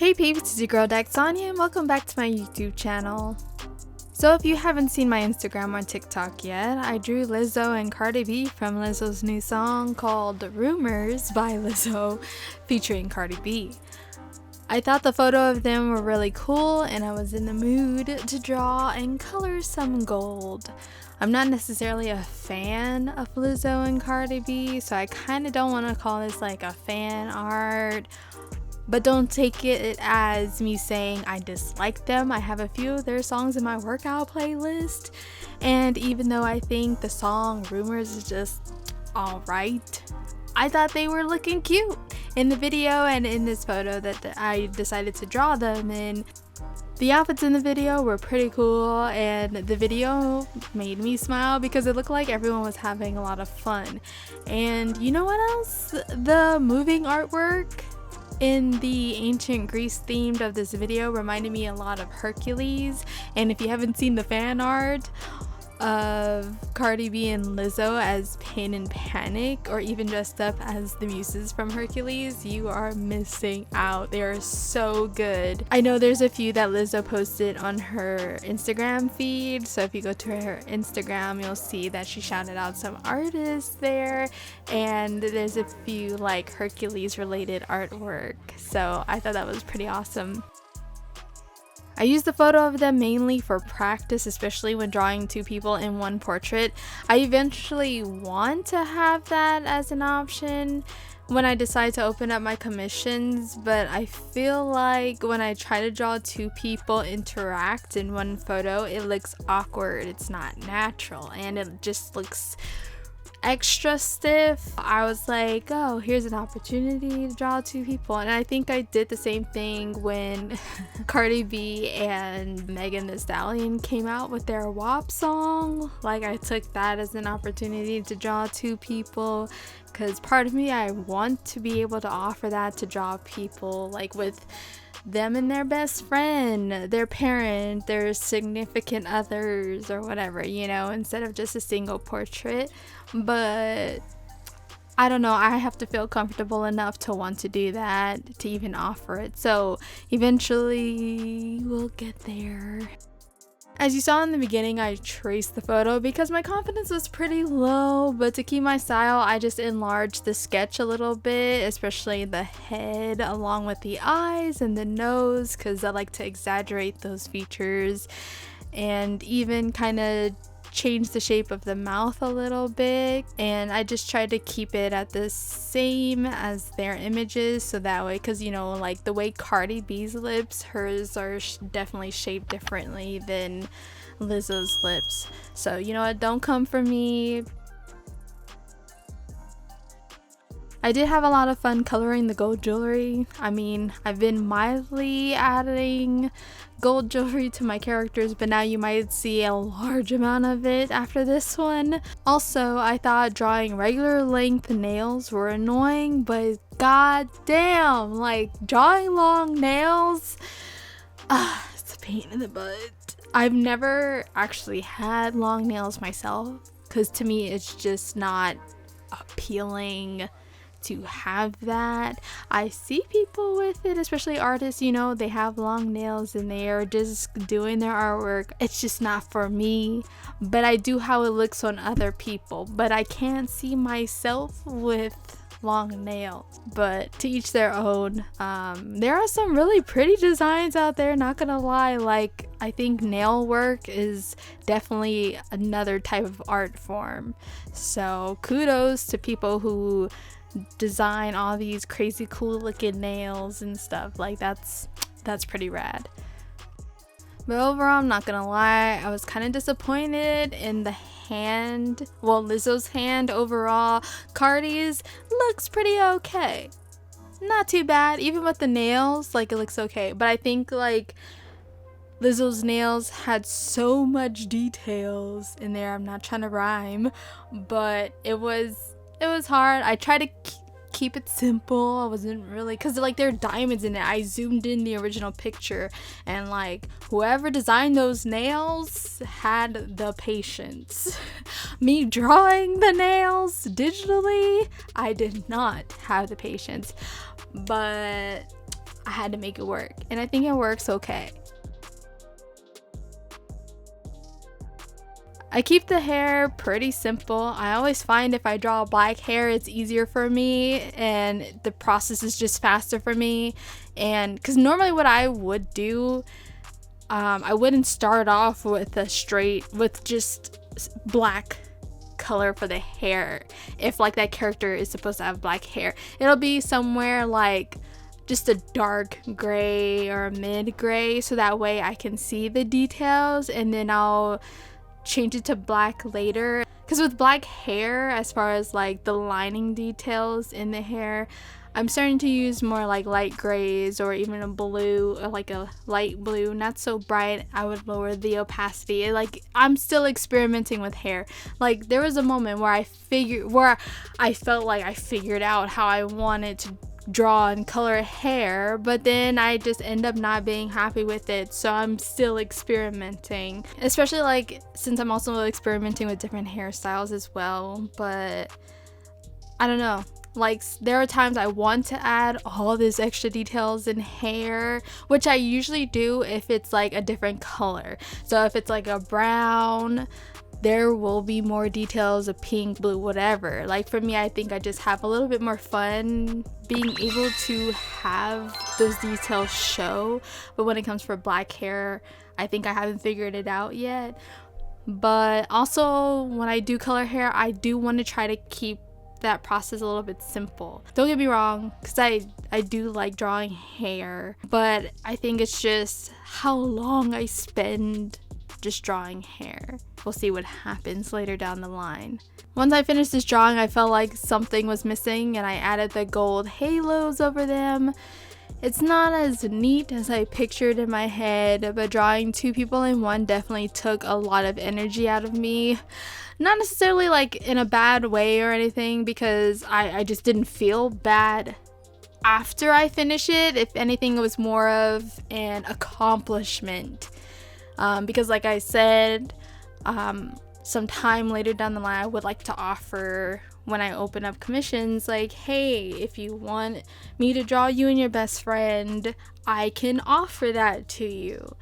Hey peeps, it's your girl Daxaniart and welcome back to my YouTube channel. So if you haven't seen my Instagram or TikTok yet, I drew Lizzo and Cardi B from Lizzo's new song called Rumors by Lizzo featuring Cardi B. I thought the photo of them were really cool and I was in the mood to draw and color some gold. I'm not necessarily a fan of Lizzo and Cardi B, so I kind of don't want to call this like a fan art. But don't take it as me saying I dislike them. I have a few of their songs in my workout playlist. And even though I think the song Rumors is just alright, I thought they were looking cute in the video and in this photo that I decided to draw them in. The outfits in the video were pretty cool and the video made me smile because it looked like everyone was having a lot of fun. And you know what else? The moving artwork in the ancient Greece themed of this video reminded me a lot of Hercules. And if you haven't seen the fan art of Cardi B and Lizzo as Pain and Panic, or even dressed up as the muses from Hercules, you are missing out. They are so good. I know there's a few that Lizzo posted on her Instagram feed, so if you go to her Instagram you'll see that she shouted out some artists there, and there's a few like Hercules related artwork, so I thought that was pretty awesome. I used the photo of them mainly for practice, especially when drawing two people in one portrait. I eventually want to have that as an option when I decide to open up my commissions, but I feel like when I try to draw two people interact in one photo, it looks awkward. It's not natural and it just looks extra stiff. I was like, oh, here's an opportunity to draw two people, and I think I did the same thing when Cardi B and Megan Thee Stallion came out with their WAP song. Like, I took that as an opportunity to draw two people, because part of me, I want to be able to offer that to draw people like with them and their best friend, their parent, their significant others, or whatever, you know, instead of just a single portrait. But I don't know, I have to feel comfortable enough to want to do that, to even offer it. So eventually we'll get there. As you saw in the beginning, I traced the photo because my confidence was pretty low, but to keep my style, I just enlarged the sketch a little bit, especially the head along with the eyes and the nose, because I like to exaggerate those features, and even kind of change the shape of the mouth a little bit. And I just tried to keep it at the same as their images, so that way, because you know, like the way Cardi B's lips, hers are definitely shaped differently than Lizzo's lips. So you know what, don't come for me. I did have a lot of fun coloring the gold jewelry. I mean, I've been mildly adding gold jewelry to my characters, but now you might see a large amount of it after this one. Also, I thought drawing regular length nails were annoying, but god damn, like drawing long nails, it's a pain in the butt. I've never actually had long nails myself, because to me it's just not appealing to have that. I see people with it, especially artists, you know, they have long nails and they are just doing their artwork. It's just not for me, but I do how it looks on other people, but I can't see myself with long nails. But to each their own. There are some really pretty designs out there, not gonna lie. Like, I think nail work is definitely another type of art form, so kudos to people who design all these crazy cool looking nails and stuff. Like, that's pretty rad. But overall, I'm not gonna lie, I was kind of disappointed in the hand. Well, Lizzo's hand overall. Cardi's looks pretty okay, not too bad. Even with the nails, like, it looks okay, but I think like Lizzo's nails had so much details in there. I'm not trying to rhyme, but it was hard. I tried to keep it simple. I wasn't really, because like there are diamonds in it. I zoomed in the original picture, and like whoever designed those nails had the patience. Me drawing the nails digitally, I did not have the patience. But I had to make it work, and I think it works okay. I keep the hair pretty simple. I always find if I draw black hair, it's easier for me and the process is just faster for me. And because normally what I would do, I wouldn't start off with just black color for the hair. If like that character is supposed to have black hair, it'll be somewhere like just a dark gray or a mid gray, so that way I can see the details, and then I'll change it to black later. Because with black hair, as far as like the lining details in the hair, I'm starting to use more like light grays or even a blue, or like a light blue, not so bright. I would lower the opacity. Like, I'm still experimenting with hair. Like, there was a moment where I felt like I figured out how I wanted to draw and color hair, but then I just end up not being happy with it, so I'm still experimenting, especially like since I'm also experimenting with different hairstyles as well. But I don't know, like there are times I want to add all these extra details in hair, which I usually do if it's like a different color. So if it's like a brown, there will be more details of pink, blue, whatever. Like for me, I think I just have a little bit more fun being able to have those details show. But when it comes for black hair, I think I haven't figured it out yet. But also when I do color hair, I do want to try to keep that process a little bit simple. Don't get me wrong, because I do like drawing hair, but I think it's just how long I spend just drawing hair. We'll see what happens later down the line. Once I finished this drawing, I felt like something was missing, and I added the gold halos over them. It's not as neat as I pictured in my head, but drawing two people in one definitely took a lot of energy out of me. Not necessarily like in a bad way or anything, because I just didn't feel bad after I finished it. If anything, it was more of an accomplishment. Because like I said, sometime later down the line, I would like to offer, when I open up commissions, like, hey, if you want me to draw you and your best friend, I can offer that to you.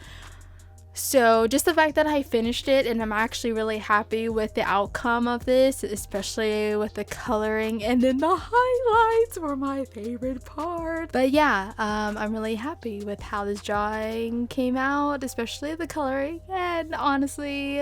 So just the fact that I finished it, and I'm actually really happy with the outcome of this, especially with the coloring, and then the highlights were my favorite part. But yeah, I'm really happy with how this drawing came out, especially the coloring. And honestly,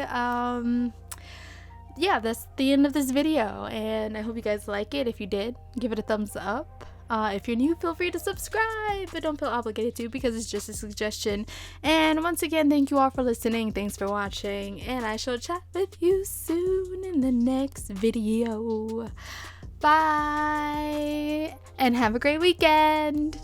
yeah, that's the end of this video, and I hope you guys like it. If you did, give it a thumbs up. If you're new, feel free to subscribe, but don't feel obligated to, because it's just a suggestion. And once again, thank you all for listening. Thanks for watching, and I shall chat with you soon in the next video. Bye, and have a great weekend.